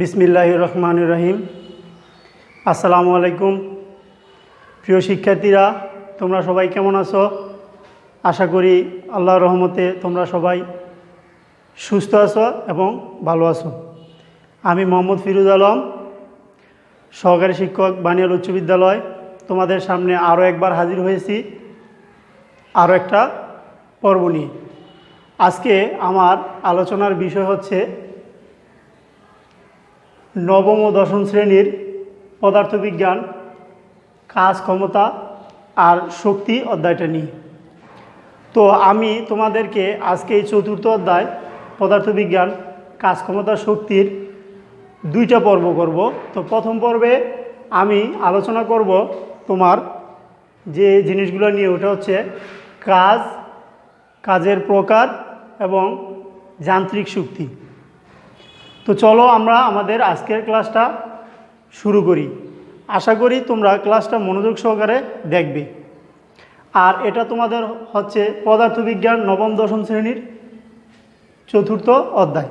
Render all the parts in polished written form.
বিসমিল্লাহির রহমানির রহিম। আসসালামু আলাইকুম। প্রিয় শিক্ষার্থীরা, তোমরা সবাই কেমন আছো? আশা করি আল্লাহর রহমতে তোমরা সবাই সুস্থ আছো এবং ভালো আছো। আমি মোহাম্মদ ফিরোজ আলম, সহকারী শিক্ষক, বানিয়াল উচ্চ বিদ্যালয়, তোমাদের সামনে আরও একবার হাজির হয়েছি আরও একটা পর্ব নিয়ে। আজকে আমার আলোচনার বিষয় হচ্ছে নবম ও দশম শ্রেণীর পদার্থবিজ্ঞান, কাজ, ক্ষমতা আর শক্তি অধ্যায়টা নিয়ে। তো আমি তোমাদেরকে আজকে এই চতুর্থ অধ্যায় পদার্থবিজ্ঞান, কাজ, ক্ষমতা, শক্তির দুইটা পর্ব করব। তো প্রথম পর্বে আমি আলোচনা করব তোমার যে জিনিসগুলো নিয়ে, ওটা হচ্ছে কাজ, কাজের প্রকার এবং যান্ত্রিক শক্তি। তো চলো আমরা আমাদের আজকের ক্লাসটা শুরু করি। আশা করি তোমরা ক্লাসটা মনোযোগ সহকারে দেখবে। আর এটা তোমাদের হচ্ছে পদার্থবিজ্ঞান নবম দশম শ্রেণীর চতুর্থ অধ্যায়।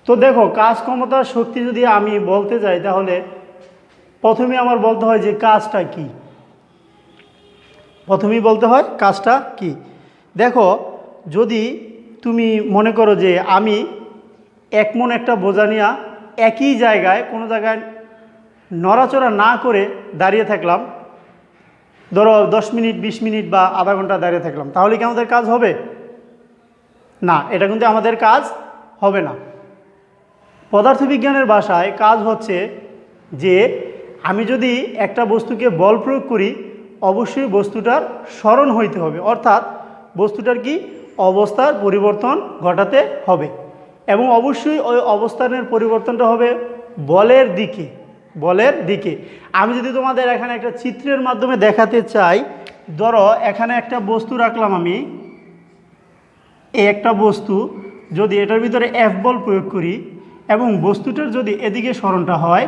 তো দেখো, কাজ, ক্ষমতা, শক্তি যদি আমি বলতে যাই, তাহলে প্রথমে আমার বলতে হয় যে কাজটা কি। প্রথমেই বলতে হয় কাজটা কি। দেখো, যদি তুমি মনে করো যে আমি এক মন একটা বোঝা নিয়ে একই জায়গায়, কোনো জায়গায় নড়াচড়া না করে দাঁড়িয়ে থাকলাম, ধরো 10 মিনিট, 20 মিনিট বা আধা ঘন্টা দাঁড়িয়ে থাকলাম, তাহলে কি আমাদের কাজ হবে? না, এটা কিন্তু আমাদের কাজ হবে না। পদার্থবিজ্ঞানের ভাষায় কাজ হচ্ছে যে আমি যদি একটা বস্তুকে বল প্রয়োগ করি, অবশ্যই বস্তুটার স্মরণ হইতে হবে, অর্থাৎ বস্তুটার কি অবস্থার পরিবর্তন ঘটাতে হবে, এবং অবশ্যই ওই অবস্থানের পরিবর্তনটা হবে বলের দিকে। বলের দিকে আমি যদি তোমাদের এখানে একটা চিত্রের মাধ্যমে দেখাতে চাই, ধরো এখানে একটা বস্তু রাখলাম আমি, এই একটা বস্তু, যদি এটার ভিতরে এফ বল প্রয়োগ করি এবং বস্তুটার যদি এদিকে সরণটা হয়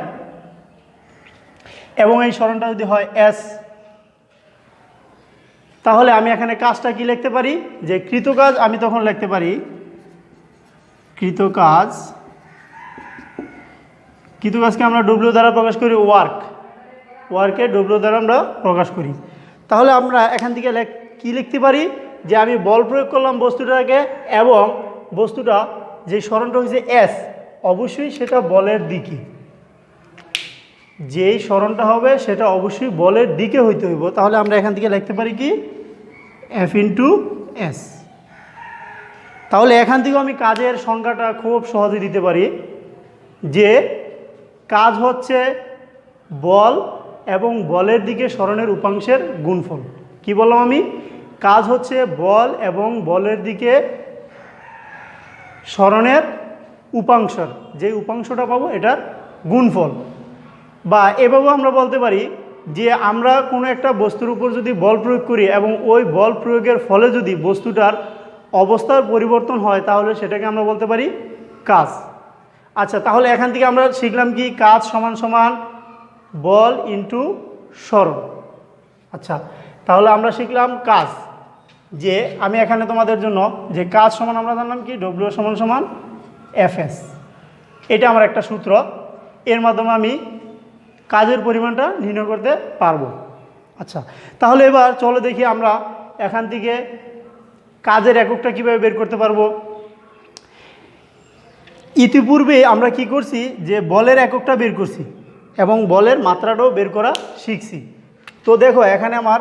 এবং এই সরণটা যদি হয় এস, তাহলে আমি এখানে কাজটা কি লিখতে পারি, যে কৃতকাজ আমি তখন লিখতে পারি কৃতকাজ। কৃতকাজকে আমরা ডব্লিউ দ্বারা প্রকাশ করি ওয়ার্কে ডব্লিউ দ্বারা আমরা প্রকাশ করি। তাহলে আমরা এখান থেকে কি লিখতে পারি, যে আমি বল প্রয়োগ করলাম বস্তুটাকে, এবং বস্তুটা যে সরণটা হয়েছে এস, অবশ্যই সেটা বলের দিকে। যেই সরণটা হবে সেটা অবশ্যই বলের দিকে হইতে হইব। তাহলে আমরা এখান থেকে লিখতে পারি কি এফ ইন্টু এস। তাহলে এখান থেকেও আমি কাজের সংখ্যাটা খুব সহজে দিতে পারি, যে কাজ হচ্ছে বল এবং বলের দিকে সরণের উপাংশের গুণফল। কি বললাম আমি? কাজ হচ্ছে বল এবং বলের দিকে সরণের উপাংশের, যে উপাংশটা পাবো এটার গুণফল। বা এভাবেও আমরা বলতে পারি যে আমরা কোনো একটা বস্তুর উপর যদি বল প্রয়োগ করি এবং ওই বল প্রয়োগের ফলে যদি বস্তুটার অবস্থার পরিবর্তন হয়, তাহলে সেটাকে আমরা বলতে পারি কাজ। আচ্ছা, তাহলে এখান থেকে আমরা শিখলাম কি, কাজ সমান সমান বল ইন্টু সরণ। আচ্ছা, তাহলে আমরা শিখলাম কাজ, যে আমি এখানে তোমাদের জন্য যে কাজ সমান আমরা জানলাম কি ডব্লিউ সমান সমান এফ এস। এটা আমার একটা সূত্র, এর মাধ্যমে আমি কাজের পরিমাণটা নির্ণয় করতে পারবো। আচ্ছা, তাহলে এবার চলো দেখি আমরা এখান থেকে কাজের এককটা কীভাবে বের করতে পারবো। ইতিপূর্বে আমরা কি করছি, যে বলের এককটা বের করছি এবং বলের মাত্রাটাও বের করা শিখছি। তো দেখো, এখানে আমার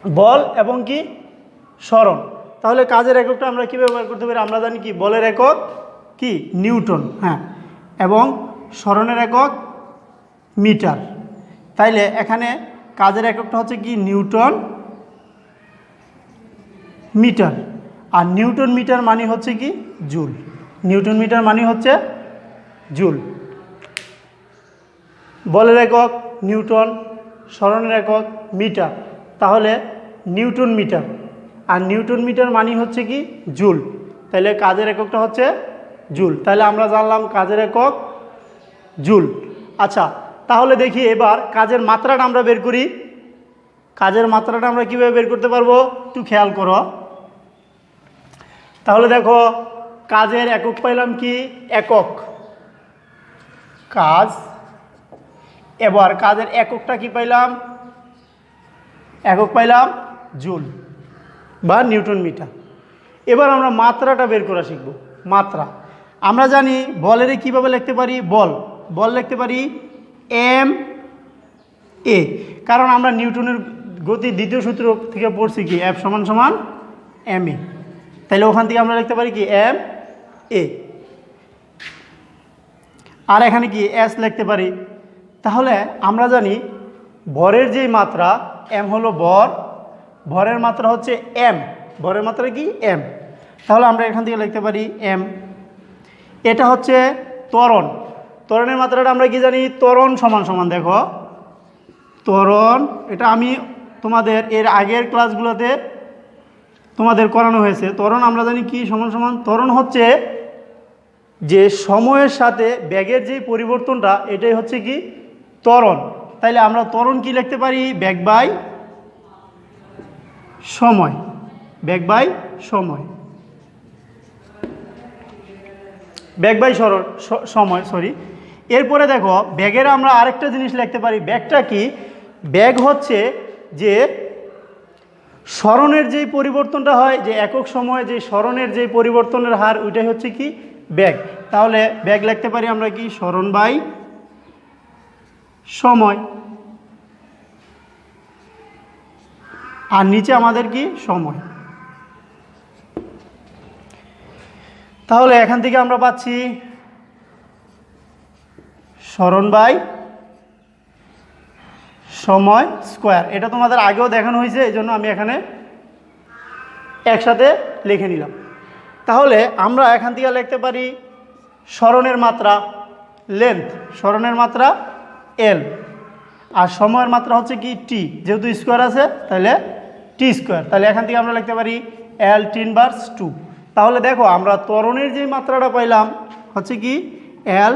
বল এবং কি সরণ। তাহলে কাজের এককটা আমরা কীভাবে বের করতে পারি? আমরা জানি কি বলের একক কি নিউটন, হ্যাঁ, এবং সরণের একক মিটার। তাইলে এখানে কাজের এককটা হচ্ছে কি নিউটন মিটার, আর নিউটন মিটার মানে হচ্ছে কি জুল। নিউটন মিটার মানে হচ্ছে জুল। বলের একক নিউটন, সরণের একক মিটার, তাহলে নিউটন মিটার, আর নিউটন মিটার মানে হচ্ছে কি জুল। তাহলে কাজের এককটা হচ্ছে জুল। তাহলে আমরা জানলাম কাজের একক জুল। আচ্ছা, তাহলে দেখি এবার কাজের মাত্রাটা আমরা বের করি। কাজের মাত্রাটা আমরা কীভাবে বের করতে পারবো একটু খেয়াল করো। তাহলে দেখো, কাজের একক পাইলাম কি একক কাজ। এবার কাজের এককটা কি পাইলাম, একক পাইলাম জুল বা নিউটন মিটার। এবার আমরা মাত্রাটা বের করা শিখব। মাত্রা আমরা জানি বলের কিভাবে লিখতে পারি, বল লিখতে পারি এম এ, কারণ আমরা নিউটনের গতির দ্বিতীয় সূত্র থেকে পড়ছি কি এফ সমান সমান এম এ, তাহলে ওখান থেকে আমরা লিখতে পারি কি এম এ। আর এখানে কি এস লিখতে পারি। তাহলে আমরা জানি ভরের যেই মাত্রা এম হলো ভর, ভরের মাত্রা হচ্ছে এম, ভরের মাত্রা কি এম। তাহলে আমরা এখান থেকে লিখতে পারি এম। এটা হচ্ছে ত্বরণ, ত্বরণের মাত্রাটা আমরা কি জানি, ত্বরণ সমান সমান দেখো ত্বরণ, এটা আমি তোমাদের এর আগের ক্লাসগুলোতে তোমাদের করানো হয়েছে। ত্বরণ আমরা জানি কি সমান সমান, ত্বরণ হচ্ছে যে সময়ের সাথে বেগের যে পরিবর্তনটা এটাই হচ্ছে কি ত্বরণ। তাইলে আমরা ত্বরণ কি লিখতে পারি, বেগ বাই সময়, বেগ বাই সময়, বেগ বাই সময় সরি। এরপরে দেখো বেগের আমরা আরেকটা জিনিস লিখতে পারি, বেগটা কি, বেগ হচ্ছে যে সরণের যেই পরিবর্তনটা হয়, যে একক সময়ে যে সরণের যে পরিবর্তনের হার ওইটাই হচ্ছে কি বেগ। তাহলে বেগ লিখতে পারি আমরা কি সরণ বাই সময়, আর নিচে আমাদের কি সময়। তাহলে এখান থেকে আমরা পাচ্ছি সরণ বাই সময় স্কোয়ার। এটা তোমাদের আগেও দেখানো হয়েছে, এই জন্য আমি এখানে একসাথে লিখে নিলাম। তাহলে আমরা এখান থেকে লিখতে পারি সরণের মাত্রা লেন্থ, সরণের মাত্রা এল, আর সময়ের মাত্রা হচ্ছে কি টি, যেহেতু স্কোয়ার আছে তাহলে টি স্কোয়ার। তাহলে এখান থেকে আমরা লিখতে পারি এল টি ইনভার্স 2। তাহলে দেখো আমরা ত্বরণের যে মাত্রাটা পাইলাম হচ্ছে কি এল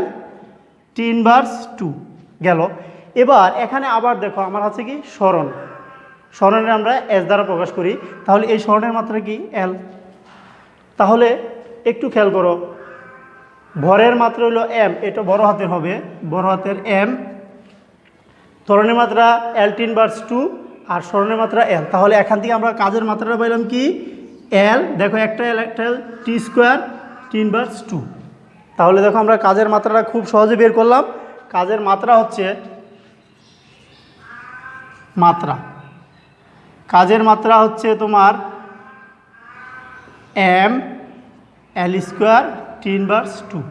টি ইনভার্স 2 গেল। এবার এখানে আবার দেখো আমার হচ্ছে কি সরণ, সরণের আমরা এস দ্বারা প্রকাশ করি, তাহলে এই সরণের মাত্রা কি এল। তাহলে একটু খেয়াল করো, ভরের মাত্রা হলো এম, এটা বড় হাতের হবে, বড় হাতের এম, ত্বরণের মাত্রা এল টি ইনভার্স 2 আর সরণের মাত্রা এল। তাহলে এখান থেকে আমরা কাজের মাত্রাটা পাইলাম কি এল, দেখো একটা এল একটা এল, টি স্কোয়ার টি ইনভার্স 2। তাহলে দেখো আমরা কাজের মাত্রাটা খুব সহজে বের করলাম। কাজের মাত্রা হচ্ছে মাত্রা, কাজের মাত্রা হচ্ছে তোমার M L square T inverse 2।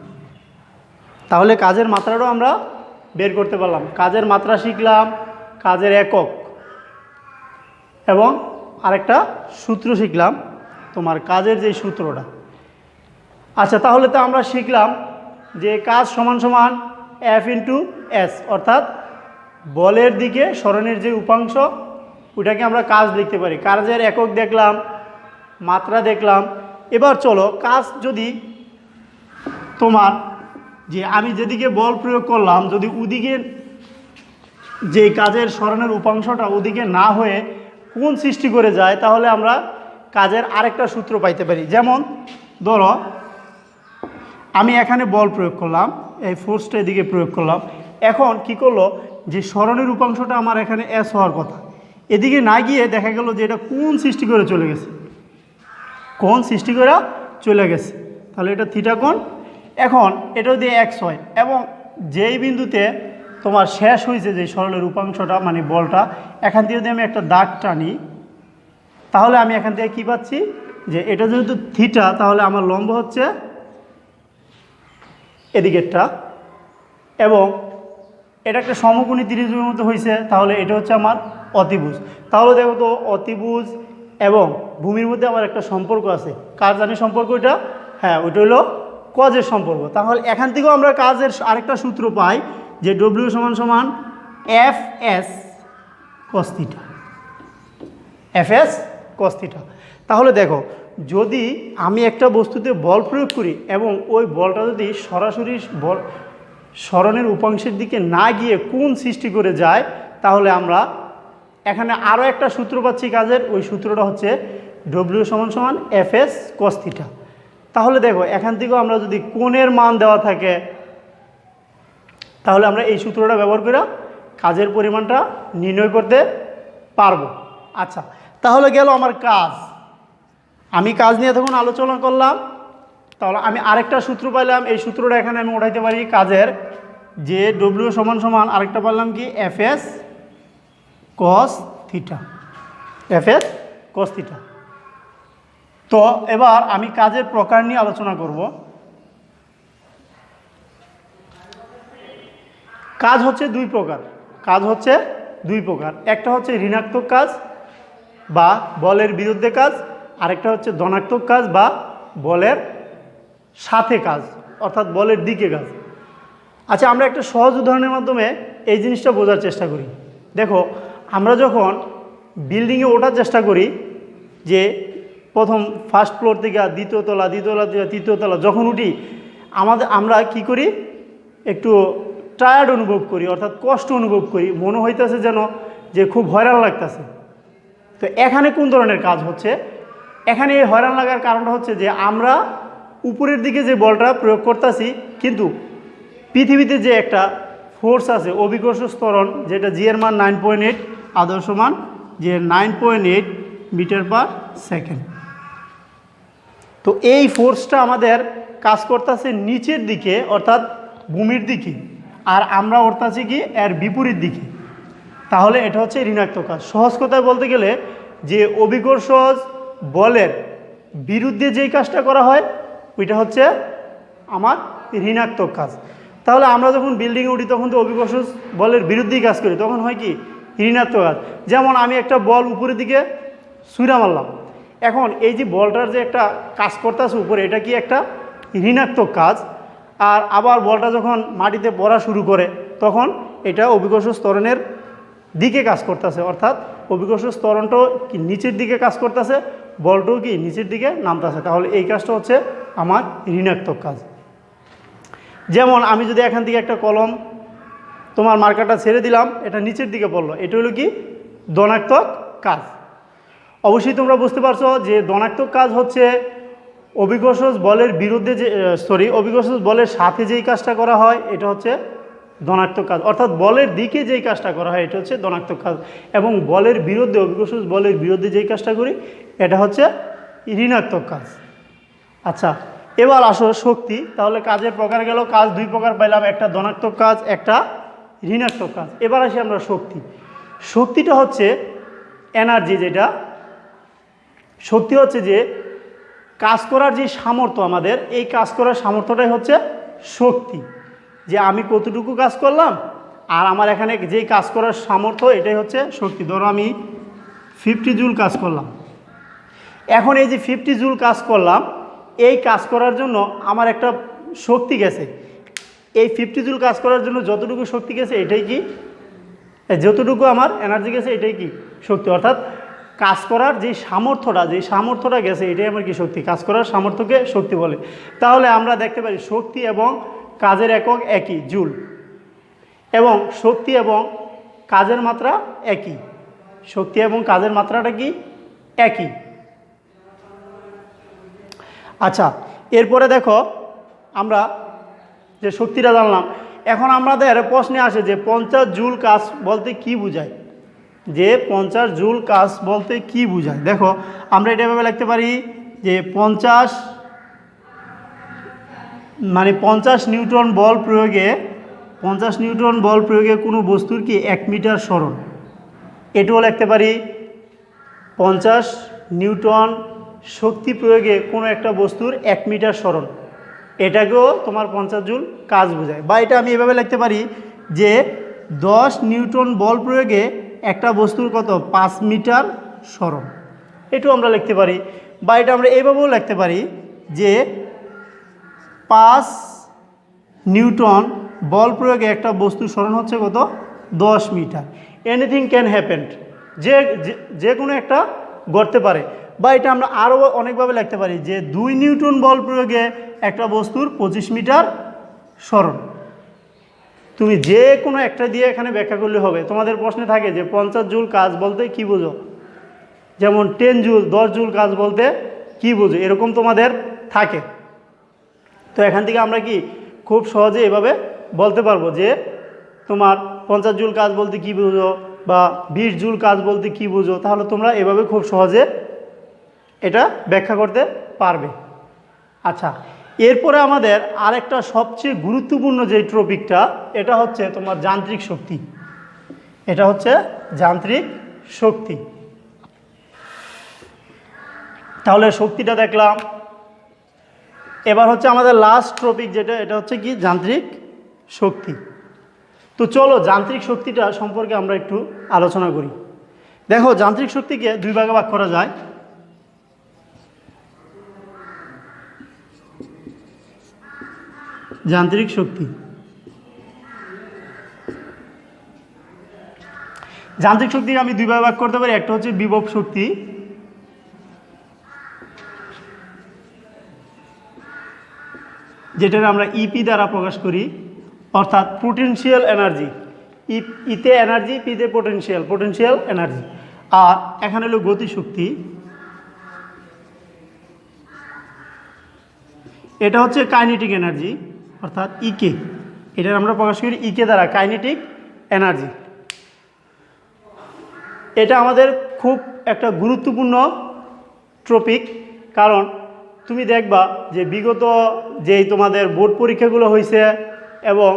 তাহলে কাজের মাত্রাটাও আমরা বের করতে পারলাম। কাজের মাত্রা শিখলাম, কাজের একক, এবং আরেকটা সূত্র শিখলাম, তোমার কাজের যে সূত্রটা। আচ্ছা, তাহলে তো আমরা শিখলাম যে কাজ সমান সমান এফ ইন্টু এস, অর্থাৎ বলের দিকে সরণের যে উপাংশ ওটাকে আমরা কাজ লিখতে পারি। কাজের একক দেখলাম, মাত্রা দেখলাম। এবার চলো কাজ যদি তোমার যে আমি যেদিকে বল প্রয়োগ করলাম যদি ওদিকে যে কাজের সরণের উপাংশটা ওদিকে না হয়ে কোণ সৃষ্টি করে যায়, তাহলে আমরা কাজের আরেকটা সূত্র পাইতে পারি। যেমন ধরো আমি এখানে বল প্রয়োগ করলাম, এই ফোর্সটা এদিকে প্রয়োগ করলাম, এখন কি করলো যে সরণের উপাংশটা আমার এখানে এস হওয়ার কথা, এদিকে না গিয়ে দেখা গেল যে এটা কোণ সৃষ্টি করে চলে গেছে, কোণ সৃষ্টি করে চলে গেছে, তাহলে এটা থিটা কোণ। এখন এটা যদি এক্স হয় এবং যেই বিন্দুতে তোমার শেষ হয়েছে যে সরলের উপাংশটা মানে বলটা, এখান থেকে যদি আমি একটা দাগ টানি, তাহলে আমি এখান থেকে কী পাচ্ছি যে এটা যেহেতু থিটা, তাহলে আমার লম্ব হচ্ছে এদিকেরটা, এবং এটা একটা সমকোণী ত্রিভুজের মতো হয়েছে, তাহলে এটা হচ্ছে আমার অতিভুজ। তাহলে দেখো তো অতিভুজ এবং ভূমির মধ্যে আমার একটা সম্পর্ক আছে। কার জানি সম্পর্ক ওইটা? হ্যাঁ, ওইটা হলো কজের সম্পর্ক। তাহলে এখান থেকেও আমরা কাজের আরেকটা সূত্র পাই যে ডব্লিউ সমান সমান F S cos theta, F S cos theta. তাহলে দেখো যদি আমি একটা বস্তুতে বল প্রয়োগ করি এবং ওই বলটা যদি সরাসরি সরণের উপাংশের দিকে না গিয়ে কোণ সৃষ্টি করে যায়, তাহলে আমরা এখানে আরও একটা সূত্র পাচ্ছি কাজের, ওই সূত্রটা হচ্ছে ডব্লিউ সমান সমান এফ এস কস থিটা। তাহলে দেখো এখান থেকেও আমরা যদি কোণের মান দেওয়া থাকে তাহলে আমরা এই সূত্রটা ব্যবহার করে কাজের পরিমাণটা নির্ণয় করতে পারবো। আচ্ছা, তাহলে গেল আমার কাজ। আমি কাজ নিয়ে তখন আলোচনা করলাম, তাহলে আমি আরেকটা সূত্র পাইলাম। এই সূত্রটা এখানে আমি উঠাইতে পারি কাজের, যে ডব্লিউ সমান সমান আরেকটা পারলাম কি FS cos theta, FS cos theta. তো এবার আমি কাজের প্রকার নিয়ে আলোচনা করব। কাজ হচ্ছে দুই প্রকার, একটা হচ্ছে ঋণাত্মক কাজ বা বলের বিরুদ্ধে কাজ, আরেকটা হচ্ছে ধনাত্মক কাজ বা বলের সাথে কাজ, অর্থাৎ বলের দিকে কাজ। আচ্ছা, আমরা একটা সহজ উদাহরণের মাধ্যমে এই জিনিসটা বোঝার চেষ্টা করি। দেখো, আমরা যখন বিল্ডিংয়ে ওঠার চেষ্টা করি, যে প্রথম ফার্স্ট ফ্লোর থেকে দ্বিতীয় তলা থেকে তৃতীয় তলা যখন উঠি, আমরা কি করি, একটু টায়ার্ড অনুভব করি, অর্থাৎ কষ্ট অনুভব করি, মনে হইতেছে যেন যে খুব হয়রান লাগতেছে। তো এখানে কোন ধরনের কাজ হচ্ছে? এখানে এই হয়রান লাগার কারণটা হচ্ছে যে আমরা উপরের দিকে যে বলটা প্রয়োগ করতেছি, কিন্তু পৃথিবীতে যে একটা ফোর্স আছে অভিকর্ষ ত্বরণ, যেটা জি এর মান 9.8, আদর্শ মান যে 9.8 মিটার পার সেকেন্ড। তো এই ফোর্সটা আমাদের কাজ করতেছে নিচের দিকে, অর্থাৎ ভূমির দিকে, আর আমরা উঠতেছি কি এর বিপরীত দিকে। তাহলে এটা হচ্ছে ঋণাত্মক কাজ। সহজ কথায় বলতে গেলে, যে অভিকর্ষ বলের বিরুদ্ধে যেই কাজটা করা হয় ওইটা হচ্ছে আমার ঋণাত্মক কাজ। তাহলে আমরা যখন বিল্ডিংয়ে উঠি তখন তো অভিকর্ষ বলের বিরুদ্ধেই কাজ করি, তখন হয় কি ঋণাত্মক কাজ। যেমন আমি একটা বল উপরের দিকে ছুঁড়া মারলাম, এখন এই যে বলটার যে একটা কাজ করতেছে উপরে, এটা কি একটা ঋণাত্মক কাজ। আর আবার বলটা যখন মাটিতে পড়া শুরু করে তখন এটা অভিকর্ষ ত্বরণের দিকে কাজ করতেছে, অর্থাৎ অভিকর্ষ ত্বরণটাও কি নিচের দিকে কাজ করতেছে, বলটাও কি নিচের দিকে নামতেছে। তাহলে এই কাজটা হচ্ছে আমার ঋণাত্মক কাজ। যেমন আমি যদি এখান থেকে একটা কলম তোমার মার্কারটা ছেড়ে দিলাম, এটা নিচের দিকে পড়লো, এটা হলো কি ধনাত্মক কাজ। অবশ্যই তোমরা বুঝতে পারছো যে ধনাত্মক কাজ হচ্ছে অভিকর্ষ বলের বিরুদ্ধে যে অভিকর্ষ বলের সাথে যেই কাজটা করা হয় এটা হচ্ছে ধনাত্মক কাজ, অর্থাৎ বলের দিকে যেই কাজটা করা হয় এটা হচ্ছে ধনাত্মক কাজ, এবং বলের বিরুদ্ধে অভিকর্ষ বলের বিরুদ্ধে যেই কাজটা করি এটা হচ্ছে ঋণাত্মক কাজ। আচ্ছা, এবার আসো শক্তি। তাহলে কাজের প্রকার গেল, কাজ দুই প্রকার পাইলাম, একটা ধনাত্মক কাজ, একটা ঋণাত্মক কাজ। এবার আসি আমরা শক্তি। শক্তিটা হচ্ছে এনার্জি, যেটা শক্তি হচ্ছে যে কাজ করার যে সামর্থ্য আমাদের, এই কাজ করার সামর্থ্যটাই হচ্ছে শক্তি। যে আমি কতটুকু কাজ করলাম আর আমার এখানে যেই কাজ করার সামর্থ্য, এটাই হচ্ছে শক্তি। ধরো আমি 50 জুল কাজ করলাম, এখন এই যে 50 জুল কাজ করলাম, এই কাজ করার জন্য আমার একটা শক্তি গেছে। এই 50 জুল কাজ করার জন্য যতটুকু শক্তি গেছে এটাই কি, যতটুকু আমার এনার্জি গেছে এটাই কি শক্তি। অর্থাৎ কাজ করার যে সামর্থ্যটা গেছে এটাই আমার কি শক্তি। কাজ করার সামর্থ্যকে শক্তি বলে। তাহলে আমরা দেখতে পারি শক্তি এবং কাজের একক একই, জুল, এবং শক্তি এবং কাজের মাত্রা একই। শক্তি এবং কাজের মাত্রাটা কি একই। আচ্ছা, এরপরে দেখো আমরা যে শক্তিটা জানলাম, এখন আমাদের প্রশ্নে আসে যে 50 জুল কাজ বলতে কি বোঝায়, যে 50 জুল কাজ বলতে কি বোঝায়। দেখো আমরা এটা এভাবে লিখতে পারি যে 50 নিউটন বল প্রয়োগে কোনো বস্তুর কি 1 মিটার সরণ, এটাও লিখতে পারি 50 নিউটন শক্তি প্রয়োগে কোনো একটা বস্তুর 1 মিটার সরণ, এটাকেও তোমার 50 জুল কাজ বোঝায়। বা এটা আমি এভাবে লিখতে পারি যে 10 নিউটন বল প্রয়োগে একটা বস্তুর কত 5 মিটার সরণ, এটাও আমরা লিখতে পারি। বা এটা আমরা এইভাবেও লিখতে পারি যে 5 নিউটন বল প্রয়োগে একটা বস্তুর সরণ হচ্ছে কত 10 মিটার। এনিথিং ক্যান হ্যাপেন, যে কোনো একটা ঘটতে পারে। বা এটা আমরা আরও অনেকভাবে লিখতে পারি যে 2 নিউটন বল প্রয়োগে একটা বস্তুর 25 মিটার সরণ। তুমি যে কোনো একটা দিয়ে এখানে ব্যাখ্যা করলে হবে। তোমাদের প্রশ্নে থাকে যে 50 জুল কাজ বলতে কি বোঝো, যেমন 10 জুল 10 জুল কাজ বলতে কি বোঝো, এরকম তোমাদের থাকে। তো এখান থেকে আমরা কি খুব সহজে এভাবে বলতে পারবো যে তোমার 50 জুল কাজ বলতে কি বুঝো বা 20 জুল কাজ বলতে কি বুঝো, তাহলে তোমরা এভাবে খুব সহজে এটা ব্যাখ্যা করতে পারবে। আচ্ছা, এরপরে আমাদের আরেকটা সবচেয়ে গুরুত্বপূর্ণ যে টপিকটা, এটা হচ্ছে তোমার যান্ত্রিক শক্তি। এটা হচ্ছে যান্ত্রিক শক্তি। তাহলে শক্তিটা দেখলাম। এবার হচ্ছে আমাদের লাস্ট টপিক যেটা, এটা হচ্ছে কি যান্ত্রিক শক্তি। তো চলো যান্ত্রিক শক্তিটা সম্পর্কে আমরা একটু আলোচনা করি। দেখো, যান্ত্রিক শক্তিকে দুই ভাগে ভাগ করা যায়। যান্ত্রিক শক্তি, যান্ত্রিক শক্তিকে আমি দুই ভাগে ভাগ করতে পারি। একটা হচ্ছে বিভব শক্তি, যেটা আমরা ইপি দ্বারা প্রকাশ করি, অর্থাৎ পোটেনশিয়াল এনার্জি। ইতে এনার্জি, পিতে পোটেনশিয়াল, পোটেনশিয়াল এনার্জি। আর এখানে হলো গতিশক্তি, এটা হচ্ছে কাইনেটিক এনার্জি, অর্থাৎ ইকে। এটা আমরা প্রকাশ করি ইকে দ্বারা, কাইনেটিক এনার্জি। এটা আমাদের খুব একটা গুরুত্বপূর্ণ টপিক, কারণ তুমি দেখবা যে বিগত যেই তোমাদের বোর্ড পরীক্ষাগুলো হয়েছে এবং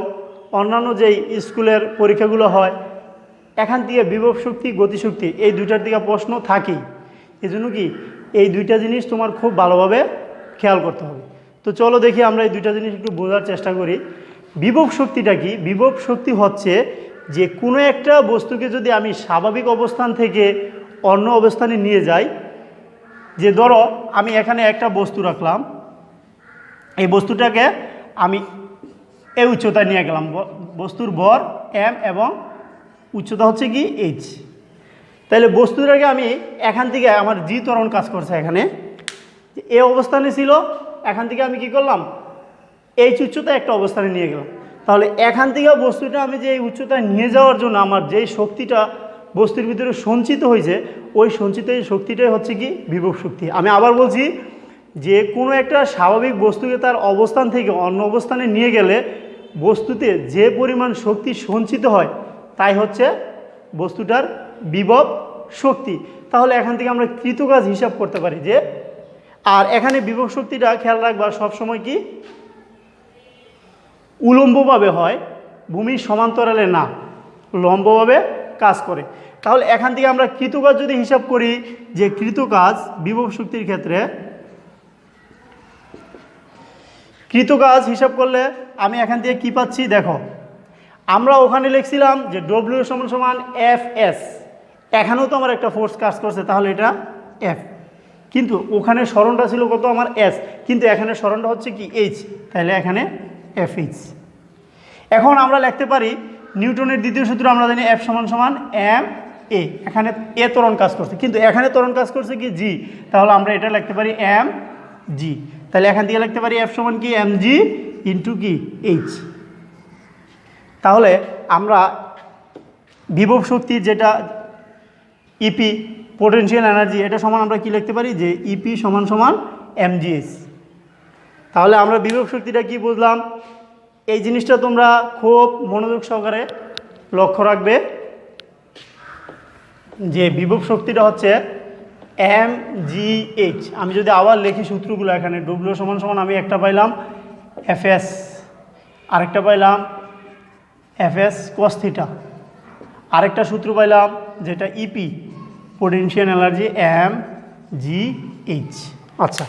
অন্যান্য যেই স্কুলের পরীক্ষাগুলো হয়, এখান থেকে বিভব শক্তি, গতিশক্তি এই দুইটার দিকে প্রশ্ন থাকেই। এই জন্য কি এই দুইটা জিনিস তোমার খুব ভালোভাবে খেয়াল করতে হবে। তো চলো দেখি আমরা এই দুইটা জিনিস একটু বোঝার চেষ্টা করি। বিভব শক্তিটা কি? বিভব শক্তি হচ্ছে যে কোনো একটা বস্তুকে যদি আমি স্বাভাবিক অবস্থান থেকে অন্য অবস্থানে নিয়ে যাই, যে ধরো আমি এখানে একটা বস্তু রাখলাম, এই বস্তুটাকে আমি এই উচ্চতায় নিয়ে গেলাম, বস্তুর ভর এম এবং উচ্চতা হচ্ছে কি এইচ। তাহলে বস্তুটাকে আমি এখান থেকে, আমার জি ত্বরণ কাজ করছে এখানে, এই অবস্থানে ছিল, এখান থেকে আমি কি করলাম, এইচ উচ্চতায় একটা অবস্থানে নিয়ে গেলাম। তাহলে এখান থেকে বস্তুটা আমি যে এই উচ্চতায় নিয়ে যাওয়ার জন্য আমার যেই শক্তিটা বস্তুর ভিতরে সঞ্চিত হয়েছে, ওই সঞ্চিত এই শক্তিটাই হচ্ছে কি বিভব শক্তি। আমি আবার বলছি যে কোনো একটা স্বাভাবিক বস্তুকে তার অবস্থান থেকে অন্য অবস্থানে নিয়ে গেলে বস্তুতে যে পরিমাণ শক্তি সঞ্চিত হয় তাই হচ্ছে বস্তুটার বিভব শক্তি। তাহলে এখান থেকে আমরা কৃতকাজ হিসাব করতে পারি যে, আর এখানে বিভব শক্তিটা খেয়াল রাখবা সবসময় কি উলম্বভাবে হয়, ভূমির সমান্তরালে না, লম্বভাবে কাজ করে। তাহলে এখান থেকে আমরা কৃতকাজ যদি হিসাব করি, যে কৃতকাজ বিভব শক্তির ক্ষেত্রে কৃতকাজ হিসাব করলে আমি এখান থেকে কি পাচ্ছি, দেখো আমরা ওখানে লিখছিলাম যে ডব্লিউ সমান সমান এফ এস, এখানেও তো আমার একটা ফোর্স কাজ করছে, তাহলে এটা এফ, কিন্তু ওখানে সরণটা ছিল কত আমার এস, কিন্তু এখানে সরণটা হচ্ছে কি এইচ, তাহলে এখানে এফ এইচ। এখন আমরা লিখতে পারি নিউটনের দ্বিতীয় সূত্র আমরা জানি এফ সমান সমান এম এ, এখানে এ ত্বরণ কাজ করছে, কিন্তু এখানে ত্বরণ কাজ করছে কি জি, তাহলে আমরা এটা লিখতে পারি এম জি। তাহলে এখান থেকে লিখতে পারি এফ সমান কি এম জি ইন্টু কি এইচ। তাহলে আমরা বিভব শক্তির যেটা ইপি পোটেনশিয়াল এনার্জি, এটা সমান আমরা কি লিখতে পারি যে ইপি সমান সমান এমজিএস। তাহলে আমরা বিভব শক্তিটা কি বুঝলাম, এই জিনিসটা তোমরা খুব মনোযোগ সহকারে লক্ষ্য রাখবে যে বিভব শক্তিটা হচ্ছে এম জি এইচ। আমি যদি আবার লিখি সূত্রগুলো, এখানে ডব্লিউ সমান সমান আমি একটা পাইলাম এফ এস, আরেকটা পাইলাম এফ এস কস থিটা, আরেকটা সূত্র পাইলাম যেটা E P potential energy M G H. আচ্ছা,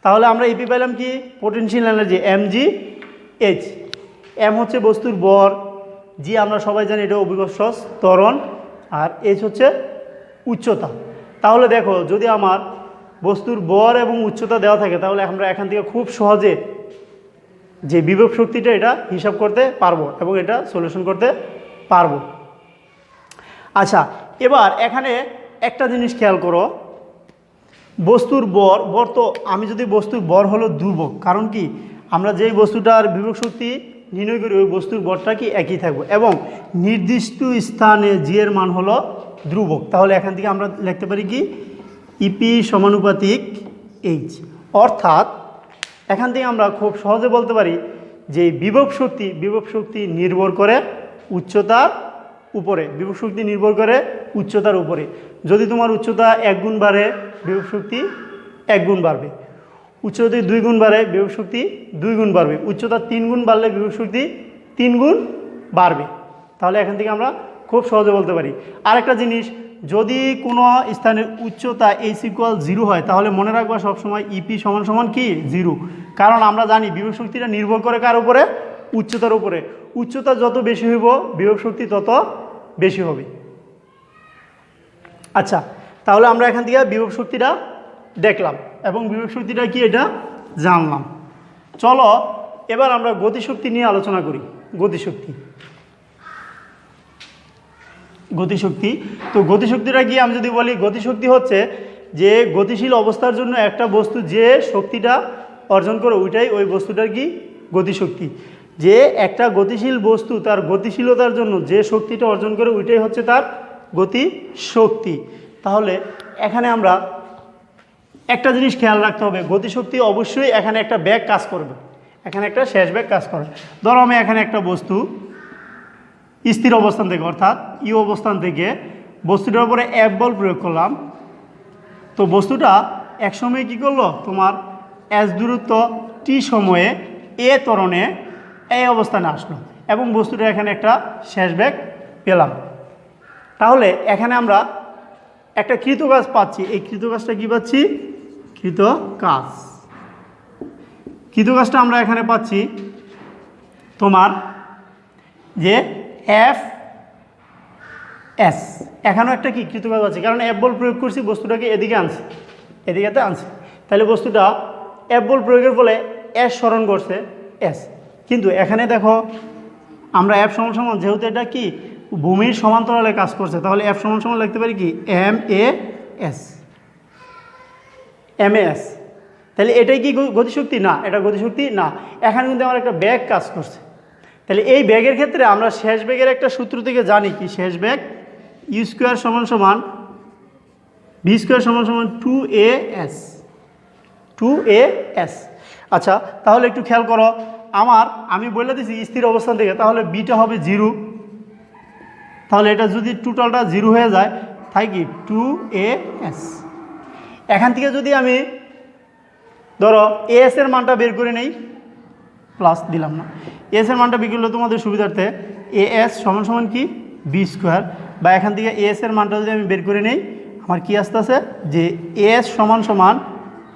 তাহলে আমরা ইপি পাইলাম কি potential energy M G H. M হচ্ছে বস্তুর ভর, জি আমরা সবাই জানি এটা অভিকর্ষ ত্বরণ, আর এইচ হচ্ছে উচ্চতা। তাহলে দেখো যদি আমার বস্তুর ভর এবং উচ্চতা দেওয়া থাকে, তাহলে আমরা এখান থেকে খুব সহজে যে বিভব শক্তিটা এটা হিসাব করতে পারবো এবং এটা সলিউশন করতে পারবো। আচ্ছা, এবার এখানে একটা জিনিস খেয়াল করো, বস্তুর ভর তো আমি যদি বস্তুর ভর হলো ধ্রুবক, কারণ কি আমরা যেই বস্তুটার বিভব শক্তি নির্ণয় করি ওই বস্তুর ভরটা কি একই থাকবে এবং নির্দিষ্ট স্থানে জি এর মান হলো ধ্রুবক। তাহলে এখান থেকে আমরা লিখতে পারি কি ইপি সমানুপাতিক এইচ, অর্থাৎ এখান থেকে আমরা খুব সহজে বলতে পারি যে বিভব শক্তি নির্ভর করে উচ্চতার উপরে, বিভব শক্তি নির্ভর করে উচ্চতার উপরে। যদি তোমার উচ্চতা 1 গুণ বাড়ে, বিভব শক্তি 1 গুণ বাড়বে। উচ্চতা যদি 2 গুণ বাড়ে, বিভব শক্তি 2 গুণ বাড়বে। উচ্চতা 3 গুণ বাড়লে বিভব শক্তি 3 গুণ বাড়বে। তাহলে এখান থেকে আমরা খুব সহজে বলতে পারি। আরেকটা জিনিস, যদি কোনো স্থানের উচ্চতা h=0 হয়, তাহলে মনে রাখবা সবসময় ইপি সমান সমান কি 0। কারণ আমরা জানি বিভব শক্তিটা নির্ভর করে কার উপরে? উচ্চতার উপরে। উচ্চতা যত বেশি হইব বিভব শক্তি তত বেশি হবে। আচ্ছা, তাহলে আমরা এখান থেকে বিভব শক্তিটা দেখলাম এবং বিভব শক্তিটা কি এটা জানলাম। চলো এবার আমরা গতিশক্তি নিয়ে আলোচনা করি। গতিশক্তি তো গতিশক্তিটা কি আমি যদি বলি, গতিশক্তি হচ্ছে যে গতিশীল অবস্থার জন্য একটা বস্তু যে শক্তিটা অর্জন করে ওইটাই ওই বস্তুটার কি গতিশক্তি। যে একটা গতিশীল বস্তু তার গতিশীলতার জন্য যে শক্তিটা অর্জন করে ওইটাই হচ্ছে তার গতিশক্তি। তাহলে এখানে আমরা একটা জিনিস খেয়াল রাখতে হবে, গতিশক্তি অবশ্যই এখানে একটা ব্যাগ কাজ করবে, এখানে একটা শেষ ব্যাগ কাজ করবে। ধরো আমি এখানে একটা বস্তু স্থির অবস্থান থেকে অর্থাৎ ইউ অবস্থান থেকে বস্তুটার উপরে F বল প্রয়োগ করলাম। তো বস্তুটা এক সময় কী করলো, তোমার S দূরত্ব t সময়ে এ ত্বরণে এই অবস্থানে আসলো এবং বস্তুটা এখানে একটা শেষ ব্যাগ পেলাম। তাহলে এখানে আমরা একটা কৃতকাজ পাচ্ছি। এই কৃতকাজটা কী পাচ্ছি? কৃতকাজটা আমরা এখানে পাচ্ছি তোমার যে F(s) এখানেও একটা কি কৃতকাজ আছে, কারণ F বল প্রয়োগ করছি, বস্তুটাকে এদিকে আনছি, তাহলে বস্তুটা F বল প্রয়োগের ফলে S স্মরণ করছে S। কিন্তু এখানে দেখো আমরা F সমান সমান, যেহেতু এটা কি ভূমির সমান্তরালে কাজ করছে, তাহলে F সমান সমান লিখতে পারি কি MAS। তাহলে এটাই কি গতিশক্তি? না, এটা গতিশক্তি না। এখানে কিন্তু আমার একটা ব্যাগ কাজ করছে। তাহলে এই ব্যাগের ক্ষেত্রে আমরা শেষ ব্যাগের একটা সূত্র থেকে জানি কি, শেষ ব্যাগ U² সমান সমান V² সমান সমান 2AS। আচ্ছা, তাহলে একটু খেয়াল করো, আমি বলে দিছি স্থির অবস্থান থেকে, তাহলে বিটা হবে 0। তাহলে এটা যদি টোটালটা 0 হয়ে যায় তাই কি 2AS। এখান থেকে যদি আমি ধরো AS এর মানটা বের করে নেই, প্লাস দিলাম না, AS এর মানটা বের করলে তোমাদের সুবিধার্থে AS সমান সমান কি B², বা এখান থেকে AS এর মানটা যদি আমি বের করে নেই, আমার কি আসতেছে যে AS সমান সমান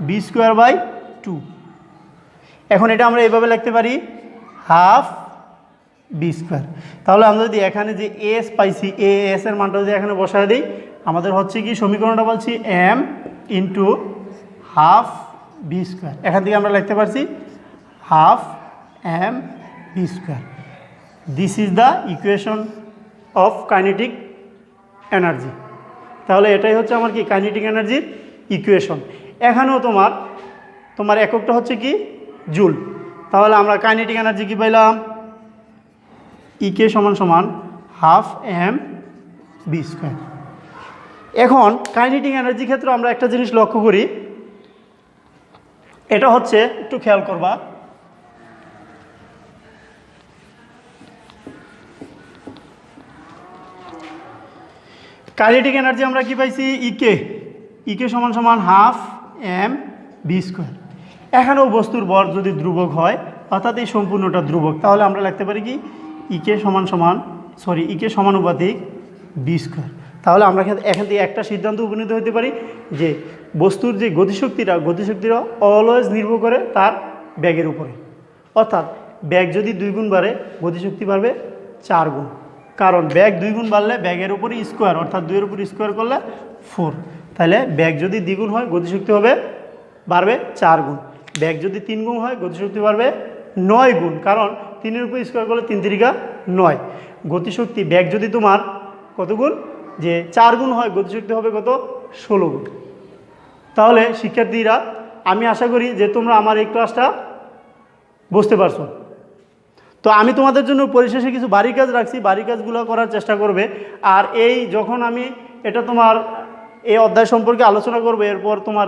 B²/2। এখন এটা আমরা এইভাবে লিখতে পারি হাফ B²। তাহলে আমরা যদি এখানে যে AS পাইছি, AS এর মানটা যদি এখানে বসায় দিই, আমাদের হচ্ছে কি সমীকরণটা বলছি M ইন্টু হাফ B²। এখান থেকে আমরা লিখতে পারছি half M B²। This is the equation of kinetic energy. তাহলে এটাই হচ্ছে আমার কি কাইনেটিক এনার্জির ইকুয়েশন। এখানেও তোমার এককটা হচ্ছে কি জুল। তাহলে আমরা কাইনেটিক এনার্জি কি পাইলাম, EK সমান সমান হাফ M B²। এখন কাইনেটিক এনার্জির ক্ষেত্রে আমরা একটা জিনিস লক্ষ্য করি, এটা হচ্ছে একটু খেয়াল করবা, কাইনেটিক এনার্জি আমরা কি পাইছি EK সমান সমান হাফ M B²। এখানেও বস্তুর ভর যদি ধ্রুবক হয়, অর্থাৎ এই সম্পূর্ণটা ধ্রুবক, তাহলে আমরা লিখতে পারি কি EK সমানুপাতিক B²। তাহলে আমরা এখান থেকে একটা সিদ্ধান্ত উপনীত হতে পারি যে বস্তুর যে গতিশক্তিটা অলওয়েজ নির্ভর করে তার ব্যাগের উপরে। অর্থাৎ ব্যাগ যদি 2 গুণ বাড়ে, গতিশক্তি বাড়বে 4 গুণ। কারণ ব্যাগ 2 গুণ বাড়লে ব্যাগের উপরে স্কোয়ার, অর্থাৎ 2 এর উপর স্কোয়ার করলে 4। তাহলে ব্যাগ যদি দ্বিগুণ হয়, গতিশক্তি বাড়বে 4 গুণ। ব্যাগ যদি 3 গুণ হয়, গতিশক্তি বাড়বে 9 গুণ। কারণ 3 এর উপর স্কোয়ার করলে 3 3 9। গতিশক্তি ব্যাগ যদি তোমার কত গুণ, যে 4 গুণ হয়, গতিশক্তি হবে কত 16 গুণ। তাহলে শিক্ষার্থীরা, আমি আশা করি যে তোমরা আমার এই ক্লাসটা বুঝতে পারছো। তো আমি তোমাদের জন্য পরিশেষে কিছু বাড়ি কাজ রাখছি, বাড়ি কাজগুলো করার চেষ্টা করবে। আর যখন আমি এটা তোমার এই অধ্যায় সম্পর্কে আলোচনা করবো, এরপর তোমার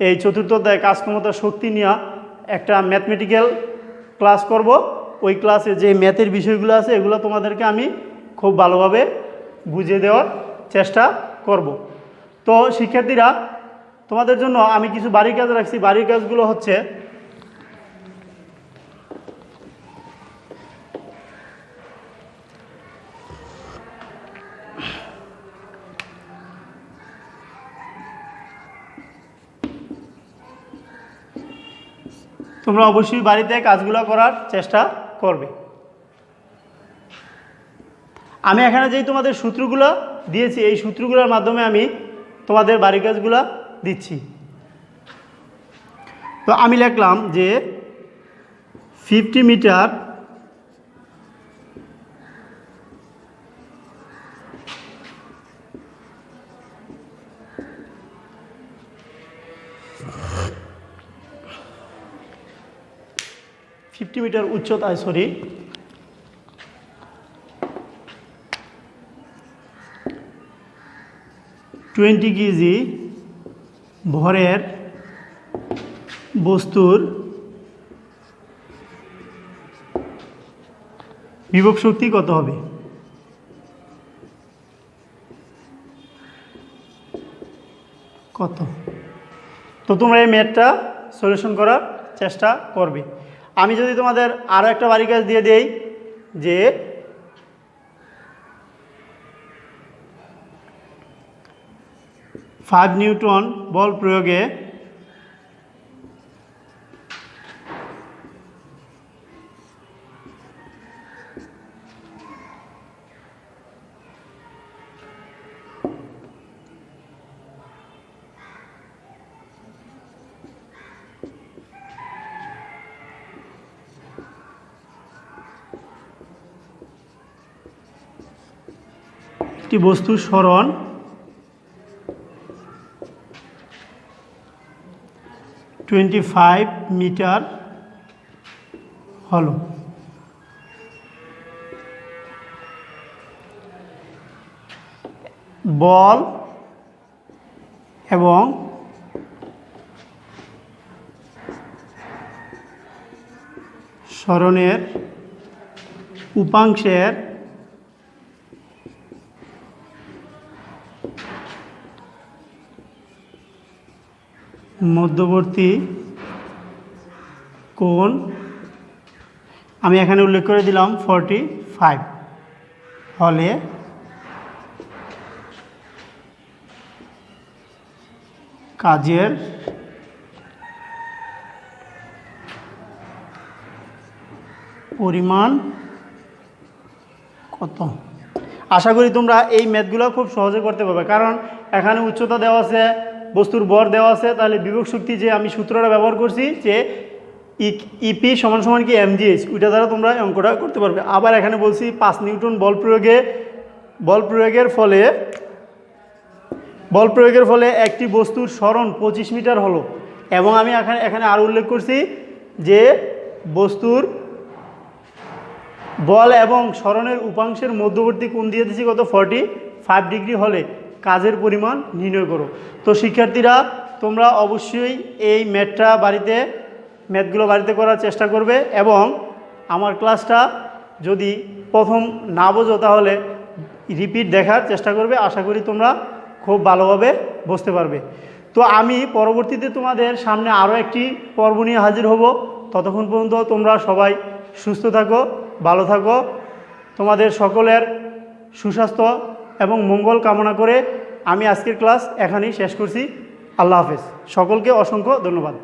এই 4র্থ অধ্যায় কাজ ক্ষমতা শক্তি নিয়ে একটা ম্যাথমেটিক্যাল ক্লাস করব। ওই ক্লাসে যে ম্যাথের বিষয়গুলো আছে এগুলো তোমাদেরকে আমি খুব ভালোভাবে বুঝিয়ে দেওয়ার চেষ্টা করব। তো শিক্ষার্থীরা, তোমাদের জন্য আমি কিছু বাড়ির কাজ রাখছি। বাড়ির কাজগুলো হচ্ছে, তোমরা অবশ্যই বাড়িতে কাজগুলো করার চেষ্টা করবে। আমি এখানে যেই তোমাদের সূত্রগুলো দিয়েছি এই সূত্রগুলোর মাধ্যমে আমি তোমাদের বাড়ির কাজগুলো দিচ্ছি। তো আমি লিখলাম যে 50 মিটার উচ্চতায় 20 কেজি ভরের বস্তুর বিভব শক্তি কত হবে? কত? তো তোমরা এই ম্যাথটা সলিউশন করার চেষ্টা করবে। আমি যদি তোমাদের আরও একটা বাড়ির কাজ দিয়ে দেই যে 5 নিউটন বল প্রয়োগে একটি বস্তুর সরণ 25 মিটার হলো। বল এবং সরণের উপাংশের মধ্যবর্তী কোণ আমি এখানে উল্লেখ করে দিলাম 45 হলে কাজের পরিমাণ কত? আশা করি তোমরা এই ম্যাথগুলো খুব সহজে করতে পারবে, কারণ এখানে উচ্চতা দেওয়া আছে, বস্তুর ভর দেওয়া আছে, তাহলে বিভব শক্তি যে আমি সূত্রটা ব্যবহার করছি যে ইপি সমান সমান কি এমজিএইচ, ওইটা দ্বারা তোমরা অঙ্কটা করতে পারবে। আবার এখানে বলছি 5 নিউটন বল প্রয়োগের ফলে একটি বস্তুর সরণ 25 মিটার হলো। এবং আমি এখানে আরও উল্লেখ করছি যে বস্তুর বল এবং সরণের উপাংশের মধ্যবর্তী কোণ দিয়ে দিয়েছি কত, 45 ডিগ্রি হলে কাজের পরিমাণ নির্ণয় করো। তো শিক্ষার্থীরা, তোমরা অবশ্যই এই ম্যাথগুলো বাড়িতে করার চেষ্টা করবে এবং আমার ক্লাসটা যদি প্রথম না বোঝো তাহলে রিপিট দেখার চেষ্টা করবে। আশা করি তোমরা খুব ভালোভাবে বুঝতে পারবে। তো আমি পরবর্তীতে তোমাদের সামনে আরও একটি পর্ব নিয়ে হাজির হব। ততক্ষণ পর্যন্ত তোমরা সবাই সুস্থ থাকো, ভালো থাকো। তোমাদের সকলের সুস্বাস্থ্য এবং মঙ্গল কামনা করে আমি আজকের ক্লাস এখানেই শেষ করছি। আল্লাহ হাফেজ। সকলকে অসংখ্য ধন্যবাদ।